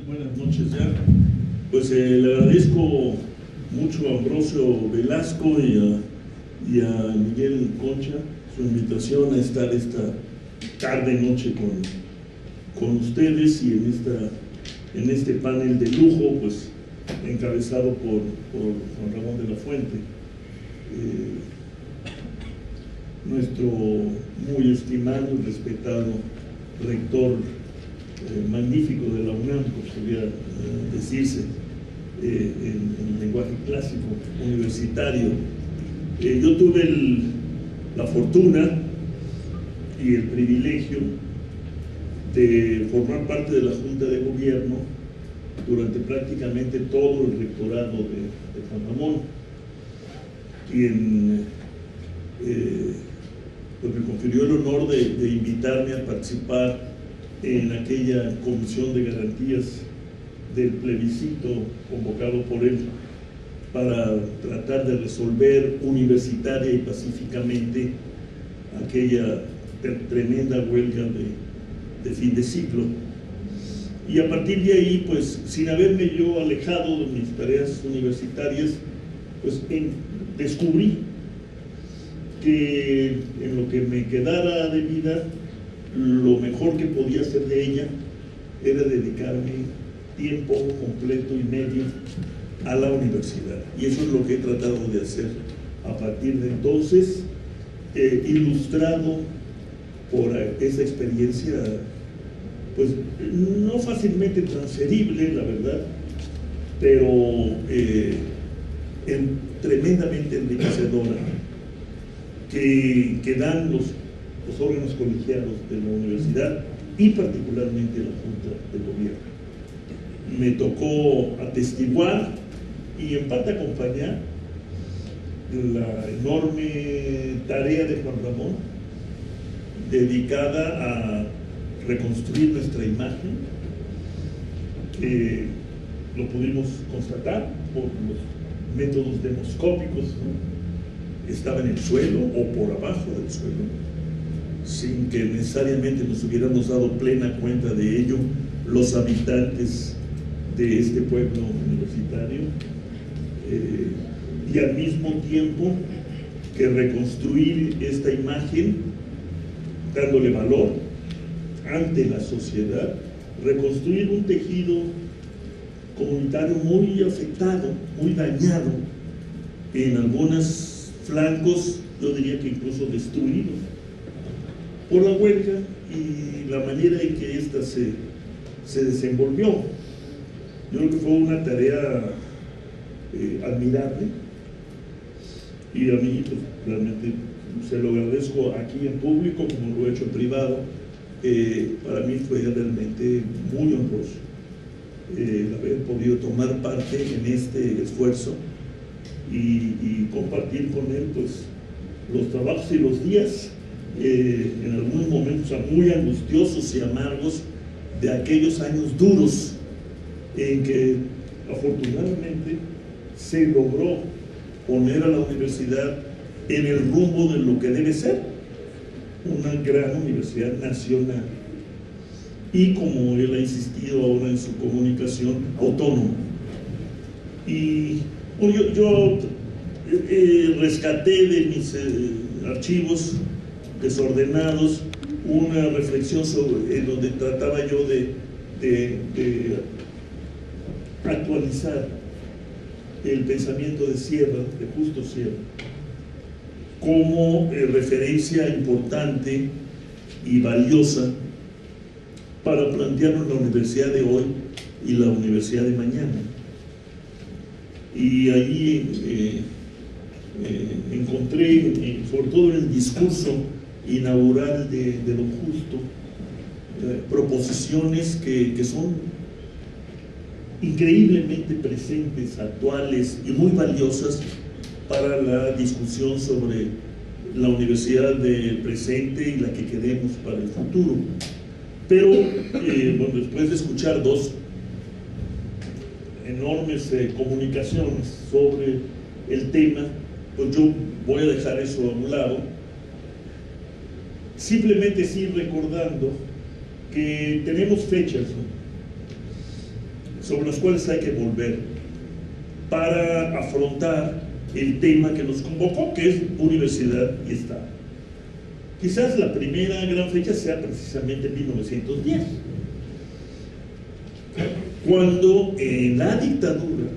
Buenas noches ya. Pues le agradezco mucho a Ambrosio Velasco y a Miguel Concha su invitación a estar esta tarde-noche con ustedes y en este panel de lujo, pues encabezado por Juan Ramón de la Fuente, nuestro muy estimado y respetado rector magnífico de la UNAM, pues podría decirse en lenguaje clásico, universitario. Yo tuve la fortuna y el privilegio de formar parte de la Junta de Gobierno durante prácticamente todo el rectorado de Juan Ramón, quien pues me confirió el honor de invitarme a participar en aquella comisión de garantías del plebiscito convocado por él para tratar de resolver universitaria y pacíficamente aquella tremenda huelga de fin de ciclo. Y a partir de ahí, pues sin haberme yo alejado de mis tareas universitarias, pues descubrí que en lo que me quedara de vida, lo mejor que podía hacer de ella era dedicarme tiempo completo y medio a la universidad. Y eso es lo que he tratado de hacer a partir de entonces, ilustrado por esa experiencia, pues no fácilmente transferible, la verdad, pero tremendamente enriquecedora, que dan los órganos colegiados de la universidad y particularmente la Junta de Gobierno. Me tocó atestiguar y en parte acompañar la enorme tarea de Juan Ramón dedicada a reconstruir nuestra imagen, que lo pudimos constatar por los métodos demoscópicos, ¿no? Estaba en el suelo o por abajo del suelo, sin que necesariamente nos hubiéramos dado plena cuenta de ello los habitantes de este pueblo universitario, y al mismo tiempo que reconstruir esta imagen dándole valor ante la sociedad, reconstruir un tejido comunitario muy afectado, muy dañado, en algunos flancos, yo diría que incluso destruido por la huelga y la manera en que ésta se desenvolvió. Yo creo que fue una tarea admirable y a mí pues, realmente se lo agradezco aquí en público como lo he hecho en privado. Para mí fue realmente muy honroso haber podido tomar parte en este esfuerzo y compartir con él pues los trabajos y los días en algunos momentos muy angustiosos y amargos de aquellos años duros en que afortunadamente se logró poner a la universidad en el rumbo de lo que debe ser una gran universidad nacional y, como él ha insistido ahora en su comunicación, autónoma. Y bueno, yo rescaté de mis archivos desordenados una reflexión en donde trataba yo de actualizar el pensamiento de Sierra, de Justo Sierra, como referencia importante y valiosa para plantearnos la universidad de hoy y la universidad de mañana. Y ahí encontré, sobre todo en el discurso inaugural de Don Justo, proposiciones que son increíblemente presentes, actuales y muy valiosas para la discusión sobre la universidad del presente y la que queremos para el futuro. Pero bueno, después de escuchar dos enormes comunicaciones sobre el tema, pues yo voy a dejar eso a un lado, simplemente sí recordando que tenemos fechas, ¿no? sobre los cuales hay que volver para afrontar el tema que nos convocó, que es universidad y Estado. Quizás la primera gran fecha sea precisamente 1910, cuando en la dictadura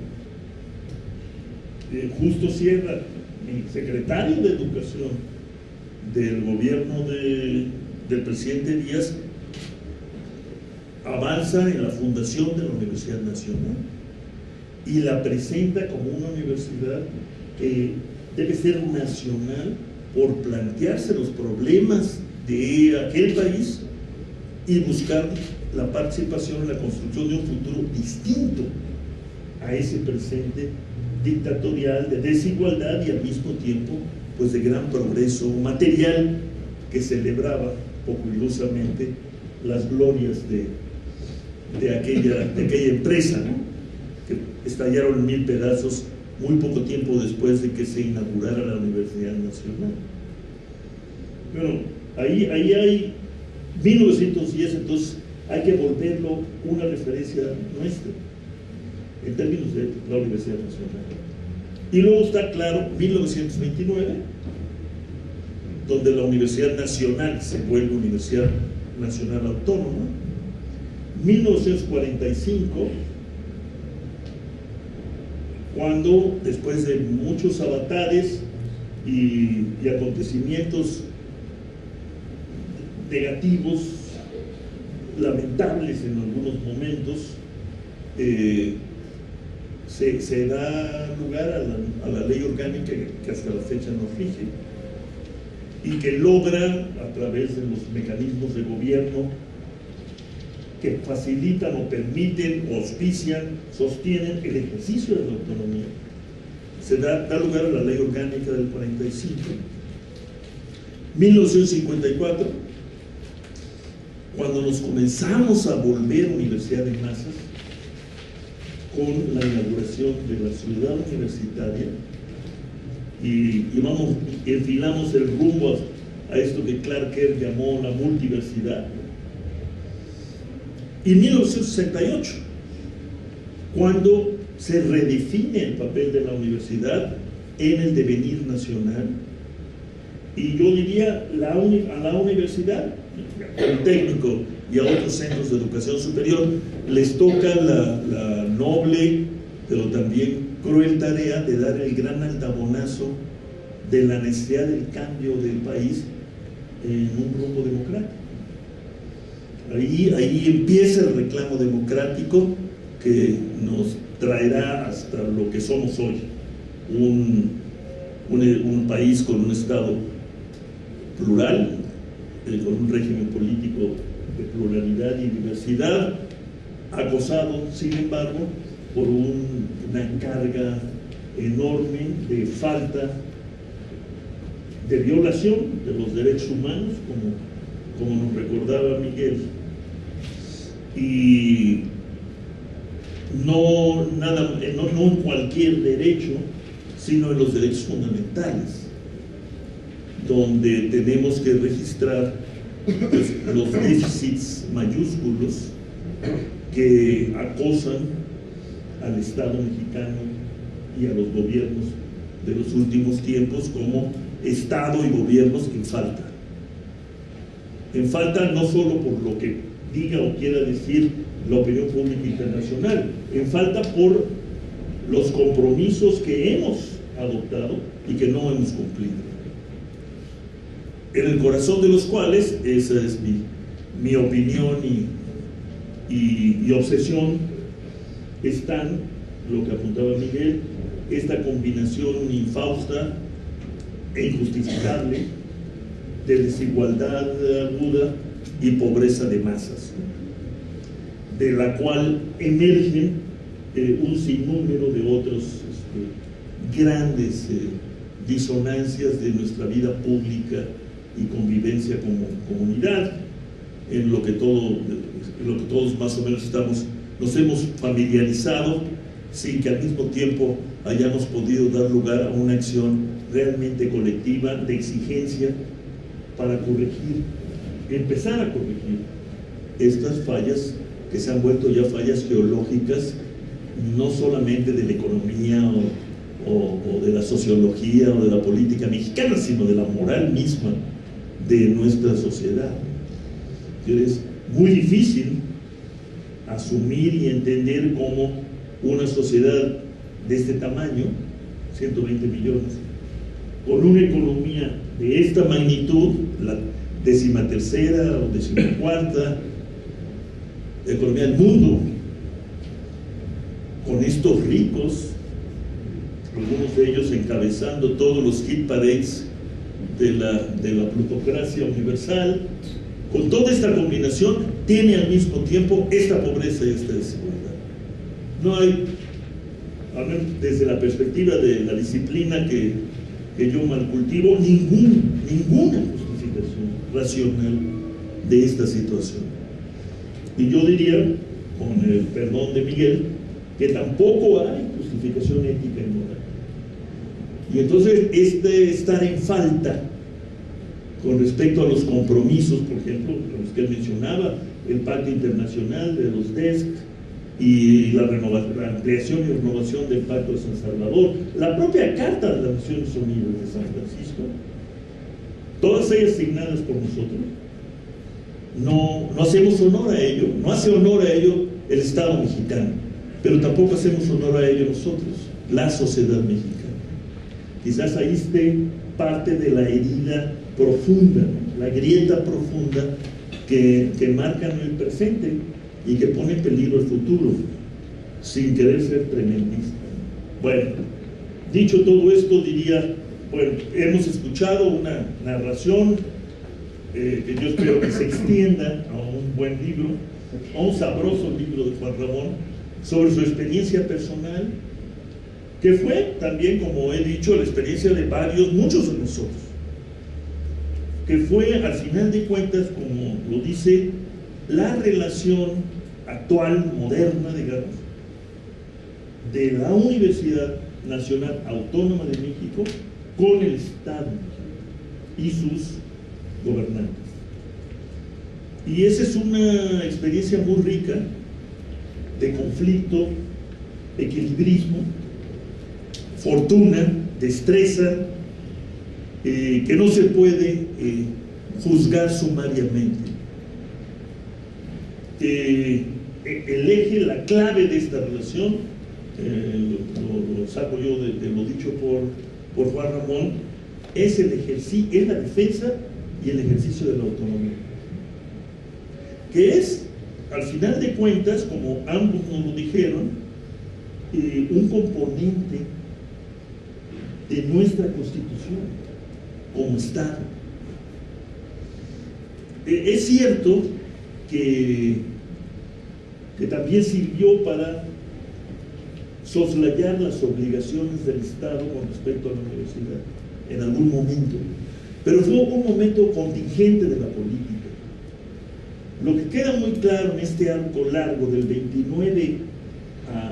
Justo Sierra, el secretario de Educación del gobierno del presidente Díaz, avanza en la fundación de la Universidad Nacional y la presenta como una universidad que debe ser nacional por plantearse los problemas de aquel país y buscar la participación en la construcción de un futuro distinto a ese presente dictatorial, de desigualdad y al mismo tiempo pues de gran progreso material, que celebraba poco ilusamente las glorias de aquella empresa, ¿no?, que estallaron en 1000 pedazos muy poco tiempo después de que se inaugurara la Universidad Nacional. Bueno, ahí hay 1910, entonces hay que volverlo una referencia nuestra en términos de la Universidad Nacional. Y luego está claro 1929, donde la Universidad Nacional se vuelve Universidad Nacional Autónoma. 1945, cuando después de muchos avatares y acontecimientos negativos, lamentables en algunos momentos, se da lugar a la ley orgánica que hasta la fecha nos rige y que logra, a través de los mecanismos de gobierno que facilitan o permiten o auspician, sostienen el ejercicio de la autonomía, se da lugar a la ley orgánica del 45. 1954, cuando nos comenzamos a volver universidad de masas, con la inauguración de la ciudad universitaria, y enfilamos el rumbo a esto que Clark Kerr llamó la multiversidad. Y 1968, cuando se redefine el papel de la universidad en el devenir nacional, y yo diría a la universidad, al técnico y a otros centros de educación superior les toca la noble pero también cruel tarea de dar el gran aldabonazo de la necesidad del cambio del país en un rumbo democrático. Ahí empieza el reclamo democrático que nos traerá hasta lo que somos hoy, un país con un Estado plural, con un régimen político de pluralidad y diversidad, acosado, sin embargo, por una carga enorme de falta, de violación de los derechos humanos, como nos recordaba Miguel, y no en cualquier derecho, sino en los derechos fundamentales, donde tenemos que registrar pues, los déficits mayúsculos que acosan al Estado mexicano y a los gobiernos de los últimos tiempos como Estado y gobiernos en falta. En falta no solo por lo que diga o quiera decir la opinión pública internacional, en falta por los compromisos que hemos adoptado y que no hemos cumplido. En el corazón de los cuales, esa es mi opinión y obsesión, están, lo que apuntaba Miguel, esta combinación infausta e injustificable de desigualdad aguda y pobreza de masas, de la cual emergen un sinnúmero de otros grandes disonancias de nuestra vida pública y convivencia como comunidad, en lo que todos más o menos nos hemos familiarizado, sin que al mismo tiempo hayamos podido dar lugar a una acción realmente colectiva de exigencia para empezar a corregir estas fallas que se han vuelto ya fallas geológicas no solamente de la economía o de la sociología o de la política mexicana, sino de la moral misma de nuestra sociedad. Es muy difícil asumir y entender cómo una sociedad de este tamaño, 120 millones, con una economía de esta magnitud, la 13ª o 14ª economía del mundo, con estos ricos, algunos de ellos encabezando todos los hit parades de la plutocracia universal, con toda esta combinación, tiene al mismo tiempo esta pobreza y esta desigualdad. No hay, al menos desde la perspectiva de la disciplina que yo malcultivo, ninguna justificación racional de esta situación. Y yo diría, con el perdón de Miguel, que tampoco hay justificación ética y moral. Y entonces estar en falta con respecto a los compromisos, por ejemplo, los que él mencionaba, el Pacto Internacional de los DESC y la ampliación y renovación del Pacto de San Salvador, la propia Carta de las Naciones Unidas de San Francisco, todas ellas signadas por nosotros, no hacemos honor a ello, no hace honor a ello el Estado mexicano, pero tampoco hacemos honor a ello nosotros, la sociedad mexicana. Quizás ahí esté parte de la herida profunda, la grieta profunda que marcan el presente y que pone en peligro el futuro, sin querer ser tremendista. Bueno, dicho todo esto, diría, bueno, hemos escuchado una narración que yo espero que se extienda a un buen libro, a un sabroso libro de Juan Ramón, sobre su experiencia personal, que fue también, como he dicho, la experiencia de muchos de nosotros, que fue, al final de cuentas, como lo dice, la relación actual, moderna, digamos, de la Universidad Nacional Autónoma de México con el Estado y sus gobernantes. Y esa es una experiencia muy rica de conflicto, equilibrismo, fortuna, destreza, que no se puede juzgar sumariamente. El eje, la clave de esta relación, lo saco yo de lo dicho por Juan Ramón, es la defensa y el ejercicio de la autonomía, que es, al final de cuentas, como ambos nos lo dijeron, un componente de nuestra Constitución como Estado. Es cierto que también sirvió para soslayar las obligaciones del Estado con respecto a la universidad en algún momento, pero fue un momento contingente de la política. Lo que queda muy claro en este arco largo del 29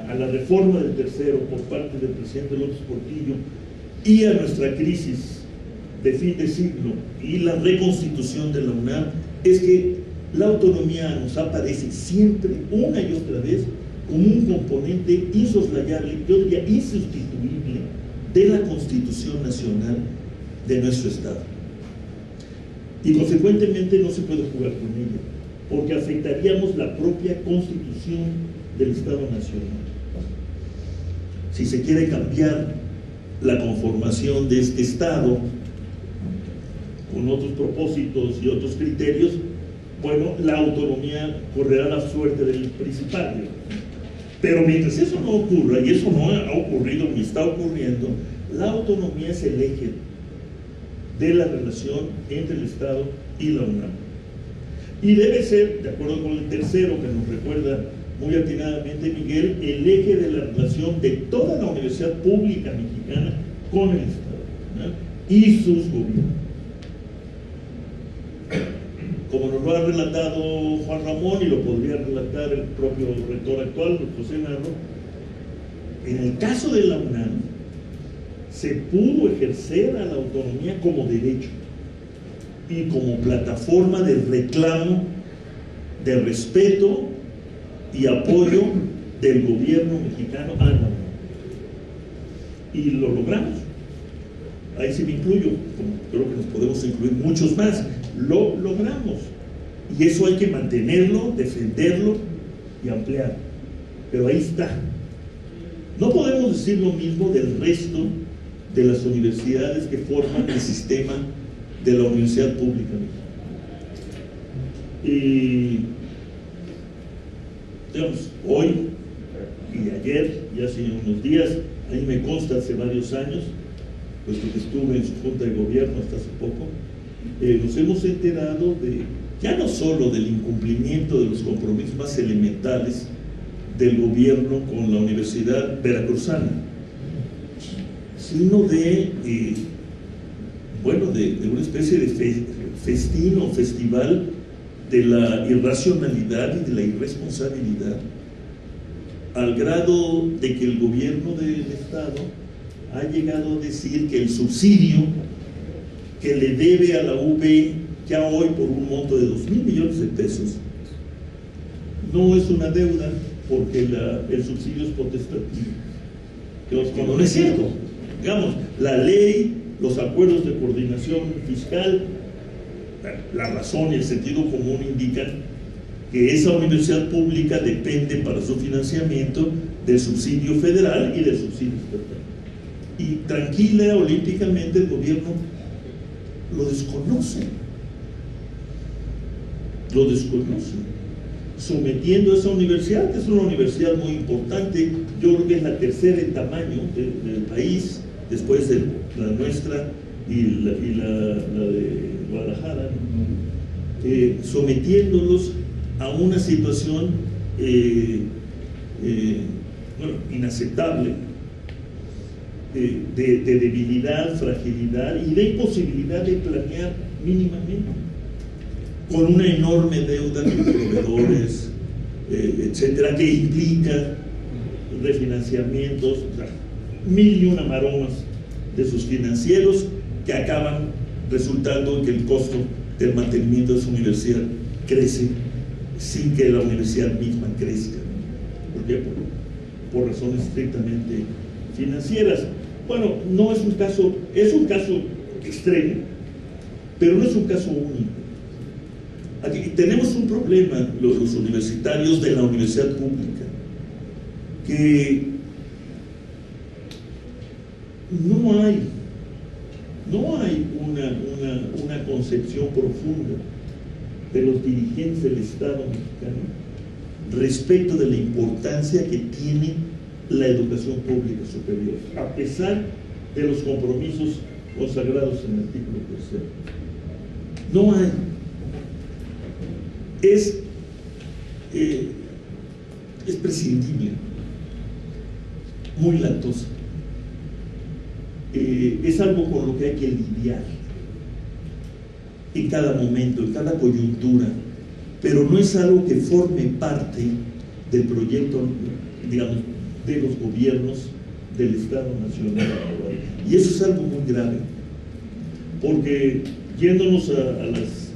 a la reforma del tercero por parte del presidente López Portillo y a nuestra crisis de fin de siglo y la reconstitución de la UNAM, es que la autonomía nos aparece siempre, una y otra vez, como un componente insoslayable, yo diría insustituible, de la Constitución Nacional de nuestro Estado. Y consecuentemente no se puede jugar con ella, porque afectaríamos la propia Constitución del Estado Nacional. Si se quiere cambiar la conformación de este Estado con otros propósitos y otros criterios, bueno, la autonomía correrá la suerte del principal. Pero mientras eso no ocurra, y eso no ha ocurrido ni está ocurriendo, la autonomía es el eje de la relación entre el Estado y la UNAM. Y debe ser, de acuerdo con el tercero que nos recuerda muy atinadamente Miguel, el eje de la relación de toda la universidad pública mexicana con el Estado, ¿no? Y sus gobiernos. Como nos lo ha relatado Juan Ramón, y lo podría relatar el propio rector actual, José Narro, en el caso de la UNAM se pudo ejercer a la autonomía como derecho y como plataforma de reclamo, de respeto y apoyo del gobierno mexicano. Y lo logramos. Ahí sí me incluyo, como creo que nos podemos incluir muchos más. Lo logramos. Y eso hay que mantenerlo, defenderlo y ampliar. Pero ahí está. No podemos decir lo mismo del resto de las universidades que forman el sistema de la universidad pública. Y digamos, hoy y ayer, y hace unos días, a mí me consta hace varios años, puesto que estuve en su junta de gobierno hasta hace poco, nos hemos enterado de, ya no solo del incumplimiento de los compromisos más elementales del gobierno con la Universidad Veracruzana, sino de una especie de festín o festival de la irracionalidad y de la irresponsabilidad, al grado de que el gobierno del Estado ha llegado a decir que el subsidio que le debe a la UB ya hoy por un monto de 2,000 millones de pesos no es una deuda, porque el subsidio es potestativo. Cuando no es cierto, digamos, la ley, los acuerdos de coordinación fiscal, la razón y el sentido común indican que esa universidad pública depende para su financiamiento del subsidio federal y del subsidio estatal. Y tranquila, olímpicamente, el gobierno lo desconoce, sometiendo a esa universidad, que es una universidad muy importante. Yo creo que es la tercera en tamaño del país, después de la nuestra y la de Guadalajara, sometiéndolos a una situación inaceptable de debilidad, fragilidad y de imposibilidad de planear mínimamente, con una enorme deuda con proveedores, etcétera, que implica refinanciamientos, o sea, 1,000 maromas de sus financieros que acaban resultando en que el costo del mantenimiento de su universidad crece sin que la universidad misma crezca. ¿Por qué? Por razones estrictamente financieras. Bueno, no es un caso, es un caso extremo, pero no es un caso único. Aquí tenemos un problema, los universitarios de la universidad pública, que no hay una concepción profunda de los dirigentes del Estado mexicano respecto de la importancia que tiene la educación pública superior, a pesar de los compromisos consagrados en el artículo 3. No hay. Es prescindible, muy latosa. Es algo con lo que hay que lidiar en cada momento, en cada coyuntura, pero no es algo que forme parte del proyecto, digamos, de los gobiernos del Estado Nacional. Y eso es algo muy grave, porque yéndonos a los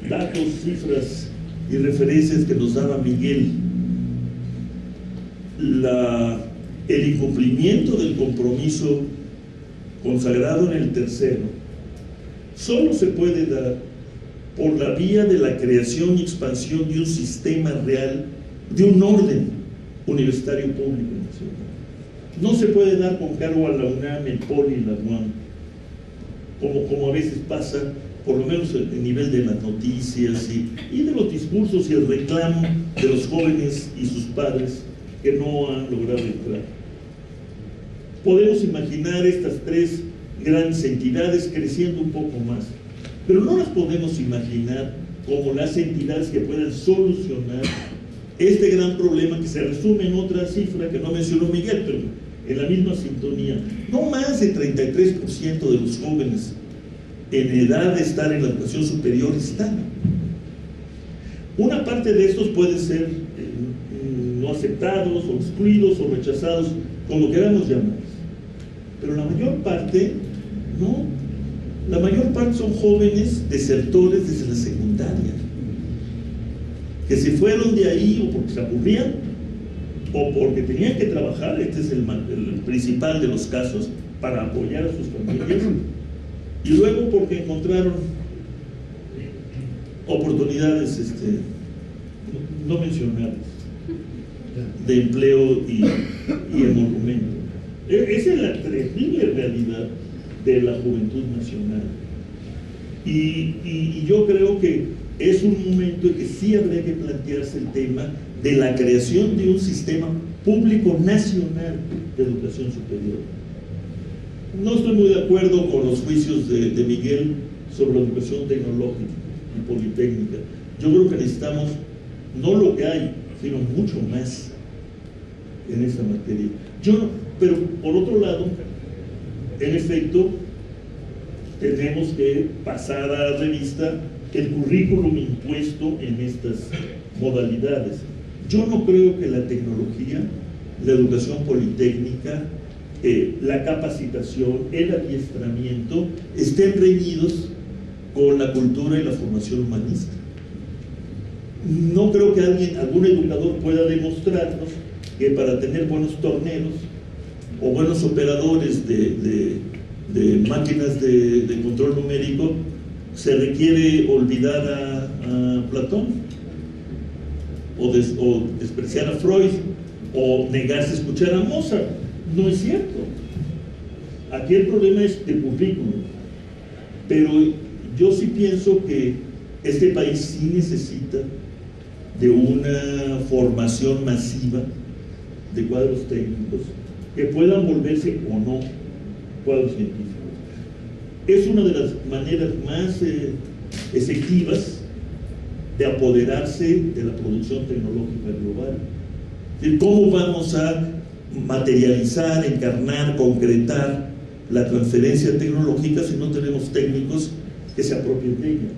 datos, cifras y referencias que nos daba Miguel, el incumplimiento del compromiso consagrado en el tercero solo se puede dar por la vía de la creación y expansión de un sistema real, de un orden universitario público nacional. No se puede dar con cargo a la UNAM, el POLI y la UAM, como a veces pasa, por lo menos el nivel de las noticias y de los discursos y el reclamo de los jóvenes y sus padres que no han logrado entrar. Podemos imaginar estas tres grandes entidades creciendo un poco más, pero no las podemos imaginar como las entidades que puedan solucionar este gran problema, que se resume en otra cifra que no mencionó Miguel, pero en la misma sintonía. No más de 33% de los jóvenes en edad de estar en la educación superior están. Una parte de estos puede ser no aceptados o excluidos o rechazados, como queramos llamar, pero la mayor parte no. La mayor parte son jóvenes desertores desde la secundaria, que se fueron de ahí o porque se aburrían o porque tenían que trabajar, este es el principal de los casos, para apoyar a sus familias, y luego porque encontraron oportunidades no mencionables de empleo y emolumento. Esa es la terrible realidad de la juventud nacional. Y yo creo que es un momento en que sí habría que plantearse el tema de la creación de un sistema público nacional de educación superior. No estoy muy de acuerdo con los juicios de Miguel sobre la educación tecnológica y politécnica. Yo creo que necesitamos no lo que hay, sino mucho más en esta materia. Pero por otro lado, en efecto, tenemos que pasar a revista el currículum impuesto en estas modalidades. Yo no creo que la tecnología, la educación politécnica, la capacitación, el adiestramiento estén reñidos con la cultura y la formación humanista. No creo que algún educador pueda demostrarnos que para tener buenos torneros o buenos operadores de máquinas de control numérico se requiere olvidar a Platón o despreciar a Freud o negarse a escuchar a Mozart. No es cierto. Aquí el problema es de currículum, pero yo sí pienso que este país sí necesita de una formación masiva de cuadros técnicos que puedan volverse o no cuadros científicos. Es una de las maneras más efectivas de apoderarse de la producción tecnológica global. ¿Cómo vamos a materializar, encarnar, concretar la transferencia tecnológica si no tenemos técnicos que se apropien de ella?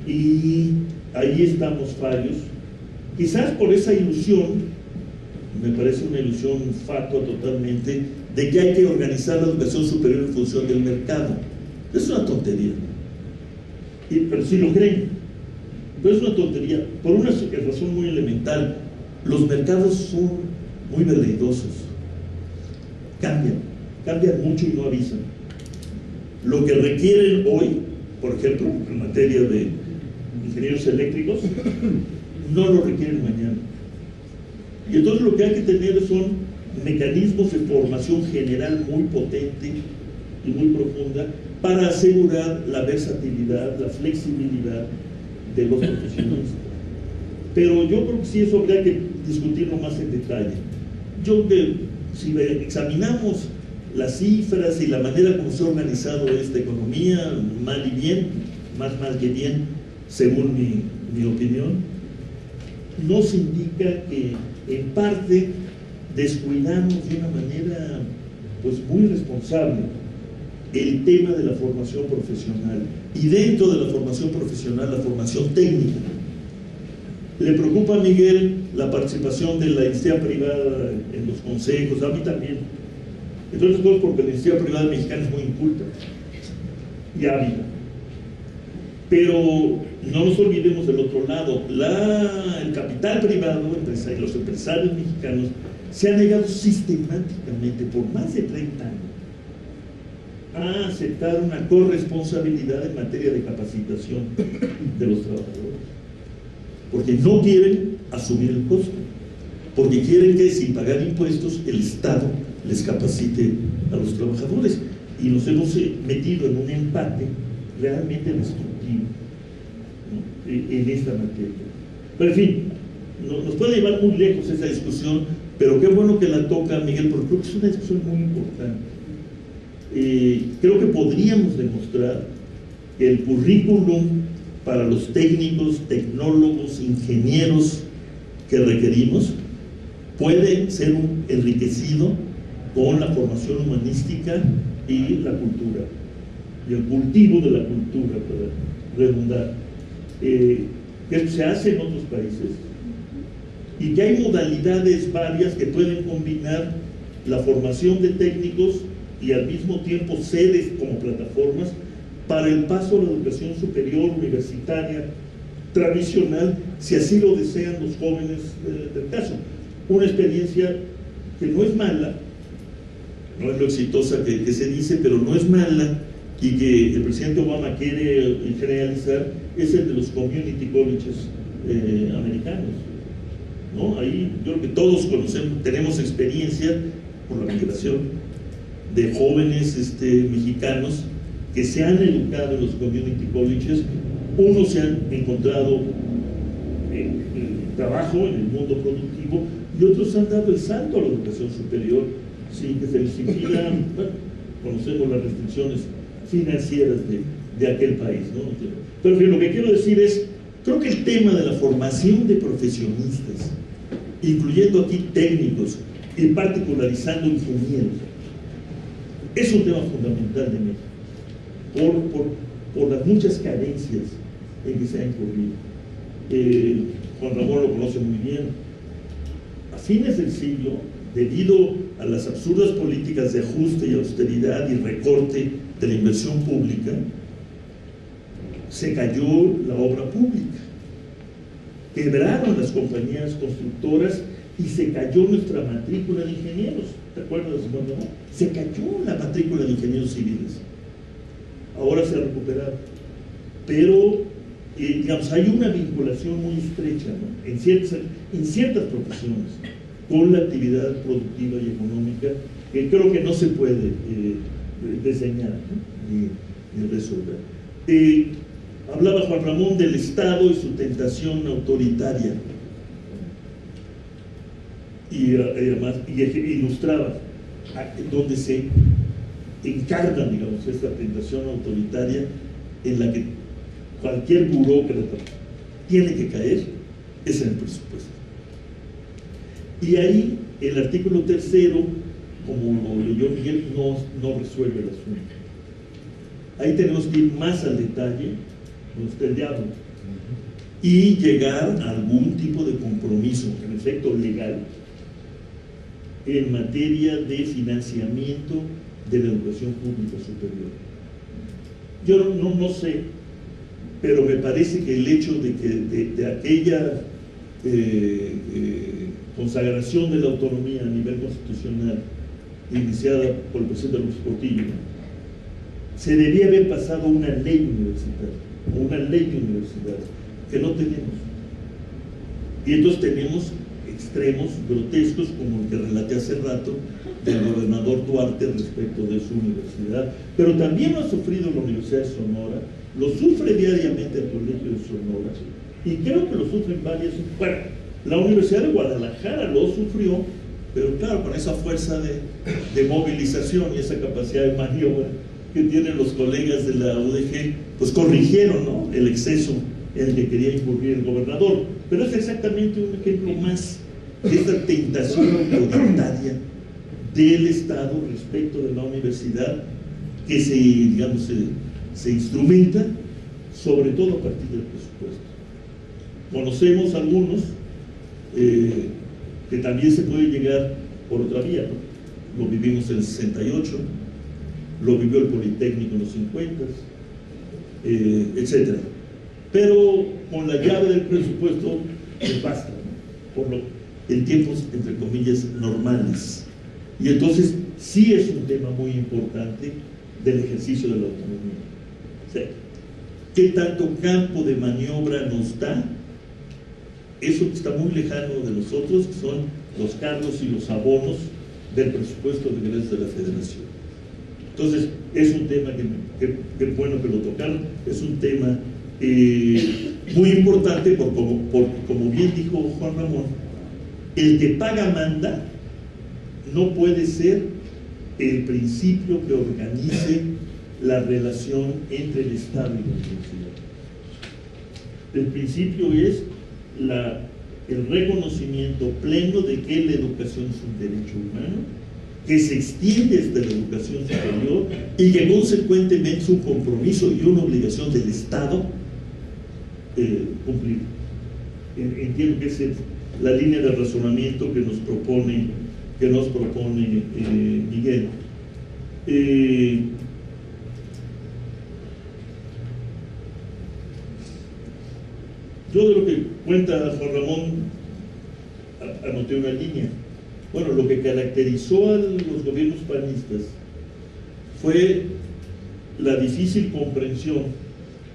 Y ahí estamos fallos, quizás por esa ilusión, me parece una ilusión fatua totalmente, de que hay que organizar la educación superior en función del mercado. Es una tontería, pero si lo creen, pero es una tontería, por una razón muy elemental. Los mercados son muy veleidosos, cambian mucho y no avisan. Lo que requieren hoy, por ejemplo, en materia de ingenieros eléctricos, no lo requieren mañana. Y entonces lo que hay que tener son mecanismos de formación general muy potente y muy profunda para asegurar la versatilidad, la flexibilidad de los profesionistas. Pero yo creo que sí, eso habría que discutirlo más en detalle. Si examinamos las cifras y la manera como se ha organizado esta economía, mal y bien, más mal que bien, según mi opinión, nos indica que en parte descuidamos de una manera pues muy responsable el tema de la formación profesional, y dentro de la formación profesional la formación técnica. ¿Le preocupa a Miguel la participación de la iniciativa privada en los consejos? A mí también. Entonces, porque la iniciativa privada mexicana es muy inculta y ávida. Pero no nos olvidemos del otro lado. El capital privado, los empresarios mexicanos, se han negado sistemáticamente por más de 30 años a aceptar una corresponsabilidad en materia de capacitación de los trabajadores, porque no quieren asumir el costo, porque quieren que sin pagar impuestos el Estado les capacite a los trabajadores, y nos hemos metido en un empate realmente destructivo, ¿no?, en esta materia. Pero en fin, nos puede llevar muy lejos esa discusión, pero qué bueno que la toca Miguel, porque creo que es una discusión muy importante. Creo que podríamos demostrar que el currículum para los técnicos, tecnólogos, ingenieros que requerimos puede ser enriquecido con la formación humanística y la cultura, y el cultivo de la cultura, para redundar, que se hace en otros países, y que hay modalidades varias que pueden combinar la formación de técnicos y al mismo tiempo sedes como plataformas para el paso a la educación superior universitaria tradicional, si así lo desean los jóvenes del caso. una experiencia que no es mala, no es lo exitosa que se dice, pero no es mala, y que el presidente Obama quiere generalizar, es el de los community colleges americanos, ¿no? Ahí yo creo que todos conocemos, tenemos experiencia por la migración de jóvenes mexicanos que se han educado en los community colleges. Unos se han encontrado trabajo en el mundo productivo y otros han dado el salto a la educación superior sin que se les impida. Bueno, conocemos las restricciones financieras de aquel país, ¿no? Pero bien, lo que quiero decir es, creo que el tema de la formación de profesionistas, incluyendo aquí técnicos y particularizando ingenieros, es un tema fundamental de México, por las muchas carencias en que se ha incurrido. Juan Ramón lo conoce muy bien. A fines del siglo, debido a las absurdas políticas de ajuste y austeridad y recorte de la inversión pública, se cayó la obra pública, quebraron las compañías constructoras y se cayó nuestra matrícula de ingenieros. ¿Te acuerdas, Juan Ramón? Se cayó la matrícula de ingenieros civiles. Ahora se ha recuperado, pero digamos, hay una vinculación muy estrecha, ¿no? en ciertas profesiones con la actividad productiva y económica, que creo que no se puede diseñar, ¿no? ni resolver. Hablaba Juan Ramón del Estado y su tentación autoritaria, y además ilustraba donde se encarna, digamos, esta tentación autoritaria en la que cualquier burócrata tiene que caer, es en el presupuesto. Y ahí el artículo 3º, como lo leyó Miguel, no resuelve el asunto. Ahí tenemos que ir más al detalle, donde está el diablo, y llegar a algún tipo de compromiso, en efecto legal, en materia de financiamiento de la educación pública superior. Yo no sé, pero me parece que el hecho de que de aquella consagración de la autonomía a nivel constitucional iniciada por el presidente López Portillo, se debía haber pasado una ley universitaria, o una ley de universidad, que no tenemos. Y entonces tenemos extremos grotescos como el que relaté hace rato del gobernador Duarte respecto de su universidad, pero también lo ha sufrido la Universidad de Sonora, lo sufre diariamente el Colegio de Sonora, y creo que lo sufren varias. Bueno, la Universidad de Guadalajara lo sufrió, pero claro, con esa fuerza de movilización y esa capacidad de maniobra que tienen los colegas de la UDG, pues corrigieron, ¿no?, el exceso en el que quería incurrir el gobernador. Pero es exactamente un ejemplo más de esta tentación autoritaria del Estado respecto de la universidad, que se instrumenta sobre todo a partir del presupuesto. Conocemos algunos que también se puede llegar por otra vía, ¿no? Lo vivimos en el 68, lo vivió el Politécnico en los 50, etcétera. Pero con la llave del presupuesto les basta, ¿no? En tiempos, entre comillas, normales. Y entonces sí es un tema muy importante del ejercicio de la autonomía. O sea, ¿qué tanto campo de maniobra nos da? Eso está muy lejano de nosotros, que son los cargos y los abonos del presupuesto de egresos de la Federación. Entonces, es un tema que bueno que lo tocaron, es un tema muy importante, porque como bien dijo Juan Ramón, el que paga manda no puede ser el principio que organice la relación entre el Estado y la universidad. El principio es el reconocimiento pleno de que la educación es un derecho humano, que se extiende hasta la educación superior y que consecuentemente es un compromiso y una obligación del Estado cumplir. Entiendo que esa es la línea de razonamiento que nos propone Miguel. Yo de lo que cuenta Juan Ramón, anoté una línea. Bueno, lo que caracterizó a los gobiernos panistas fue la difícil comprensión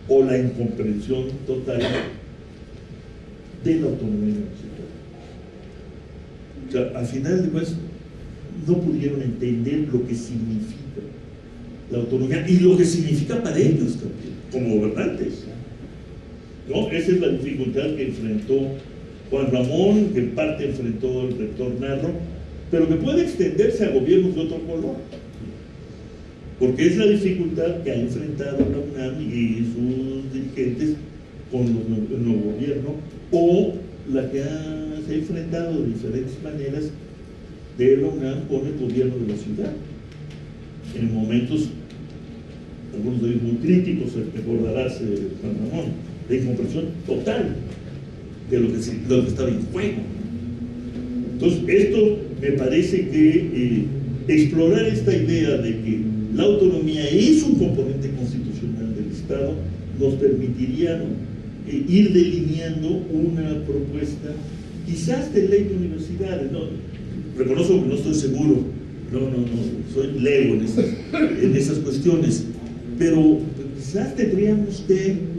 o la incomprensión total de la autonomía universitaria. O sea, al final de cuentas no pudieron entender lo que significa la autonomía y lo que significa para ellos también, como gobernantes, ¿no? Esa es la dificultad que enfrentó Juan Ramón, que en parte enfrentó el rector Narro, pero que puede extenderse a gobiernos de otro color, porque es la dificultad que ha enfrentado la UNAM y sus dirigentes con el nuevo gobierno, o la que se ha enfrentado de diferentes maneras de la UNAM con el gobierno de la ciudad, en momentos, algunos de ellos muy críticos, recordarás Juan Ramón, de incomprensión total de lo que estaba en juego. Entonces, esto me parece que explorar esta idea de que la autonomía es un componente constitucional del Estado nos permitiría ir delineando una propuesta, quizás de ley de universidades. No, reconozco que no estoy seguro, no, soy lego en esas cuestiones, pero quizás tendríamos que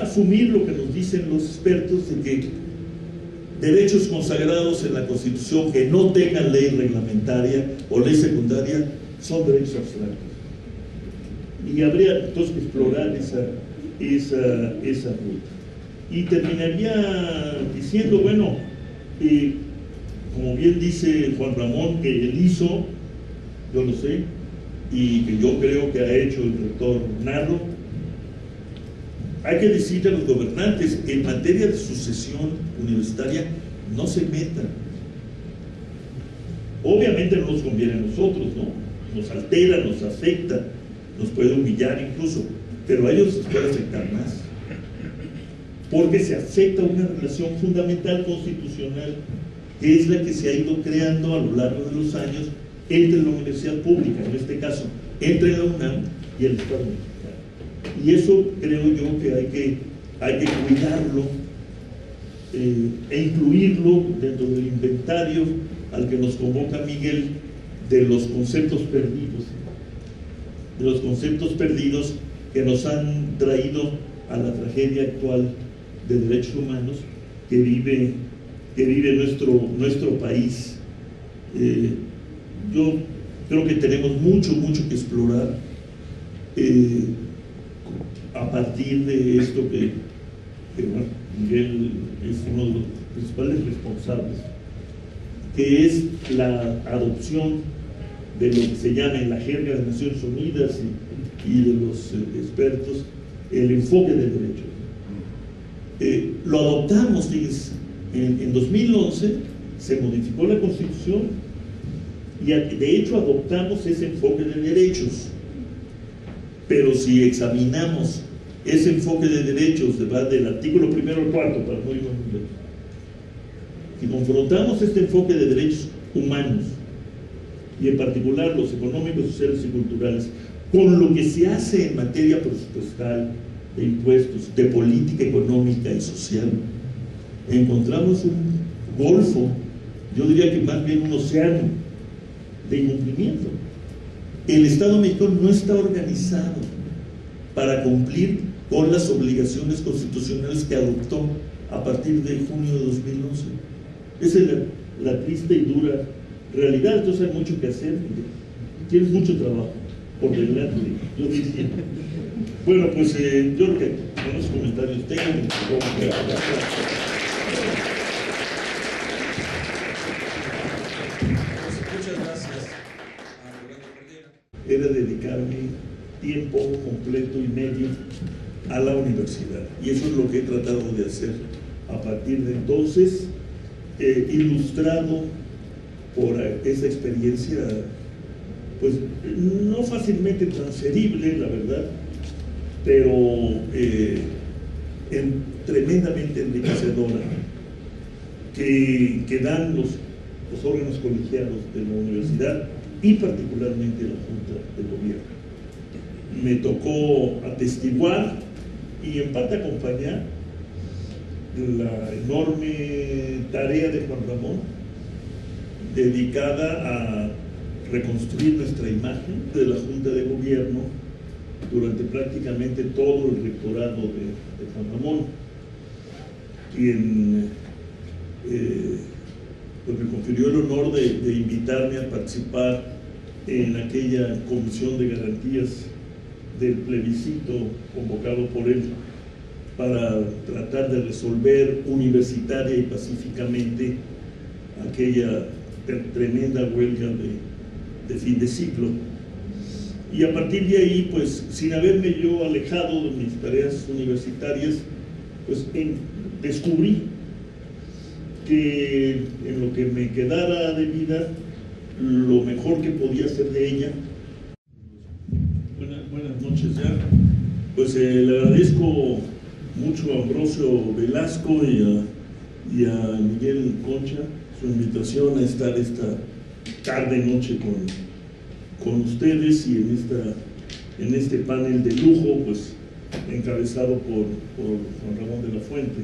asumir lo que nos dicen los expertos de que derechos consagrados en la Constitución que no tengan ley reglamentaria o ley secundaria son derechos abstractos. Y habría entonces que explorar esa ruta. Y terminaría diciendo, bueno, como bien dice Juan Ramón, que él hizo, yo lo sé, y que yo creo que ha hecho el rector Narro, hay que decirle a los gobernantes que en materia de sucesión universitaria no se metan. Obviamente no nos conviene a nosotros, ¿no? Nos altera, nos afecta, nos puede humillar incluso, pero a ellos les puede afectar más, porque se afecta una relación fundamental constitucional, que es la que se ha ido creando a lo largo de los años entre la universidad pública, en este caso, entre la UNAM y el Estado mexicano. Y eso creo yo que hay que cuidarlo e incluirlo dentro del inventario al que nos convoca Miguel de los conceptos perdidos que nos han traído a la tragedia actual de derechos humanos que vive nuestro país. Yo creo que tenemos mucho que explorar a partir de esto que bueno, Miguel es uno de los principales responsables, que es la adopción de lo que se llama en la jerga de Naciones Unidas y de los expertos el enfoque del derecho. Lo adoptamos, fíjense, en 2011 se modificó la Constitución y de hecho adoptamos ese enfoque de derechos, pero si examinamos ese enfoque de derechos del artículo 1 al 4, para no ir más lejos, si confrontamos este enfoque de derechos humanos y en particular los económicos, sociales y culturales con lo que se hace en materia presupuestal, de impuestos, de política económica y social, encontramos un golfo, yo diría que más bien un océano de incumplimiento. El Estado mexicano no está organizado para cumplir con las obligaciones constitucionales que adoptó a partir de junio de 2011. Esa es la triste y dura realidad. Entonces hay mucho que hacer, tienes mucho trabajo por delante, yo diría. Bueno, pues yo creo que con los comentarios tengo Muchas gracias. Era dedicarme tiempo completo y medio a la universidad, y eso es lo que he tratado de hacer a partir de entonces, ilustrado por esa experiencia, pues no fácilmente transferible, la verdad, pero tremendamente enriquecedora, que dan los órganos colegiados de la universidad y particularmente la Junta de Gobierno. Me tocó atestiguar y en parte acompañar la enorme tarea de Juan Ramón dedicada a reconstruir nuestra imagen de la Junta de Gobierno durante prácticamente todo el rectorado de Juan Ramón, quien pues me confirió el honor de invitarme a participar en aquella comisión de garantías del plebiscito convocado por él para tratar de resolver universitaria y pacíficamente aquella tremenda huelga de fin de ciclo. Y a partir de ahí, pues sin haberme yo alejado de mis tareas universitarias, pues descubrí que en lo que me quedara de vida, lo mejor que podía hacer de ella. Buenas noches ya. Pues le agradezco mucho a Ambrosio Velasco y a Miguel Concha su invitación a estar esta tarde-noche con ustedes y en este panel de lujo, pues encabezado por Juan Ramón de la Fuente,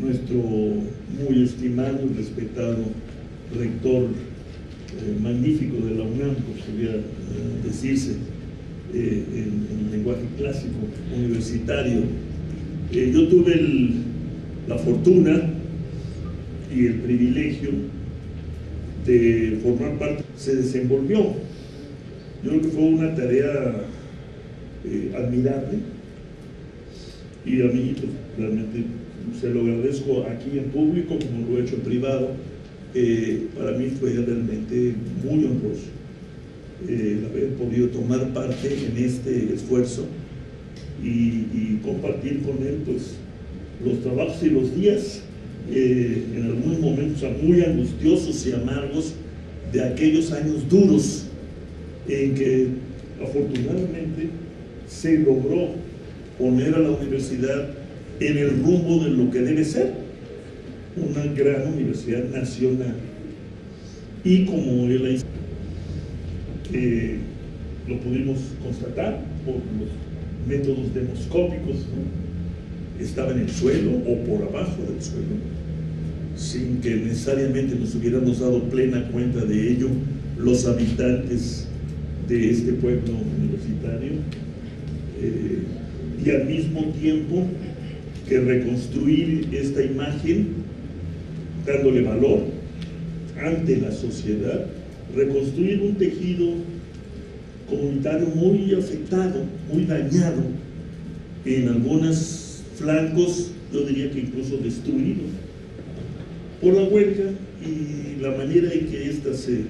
nuestro muy estimado y respetado rector magnífico de la UNAM, como podría decirse en lenguaje clásico universitario. Yo tuve la fortuna y el privilegio de formar parte. Se desenvolvió, yo creo que fue una tarea admirable, y a mí pues, realmente se lo agradezco aquí en público como lo he hecho en privado. Para mí fue realmente muy honroso el haber podido tomar parte en este esfuerzo y compartir con él pues los trabajos y los días en algunos momentos muy angustiosos y amargos de aquellos años duros en que afortunadamente se logró poner a la universidad en el rumbo de lo que debe ser una gran universidad nacional. Y como él lo pudimos constatar por los métodos demoscópicos, ¿no? Estaba en el suelo o por abajo del suelo, sin que necesariamente nos hubiéramos dado plena cuenta de ello los habitantes de este pueblo universitario, y al mismo tiempo que reconstruir esta imagen dándole valor ante la sociedad, reconstruir un tejido comunitario muy afectado, muy dañado, en algunos flancos, yo diría que incluso destruidos por la huelga y la manera en que ésta se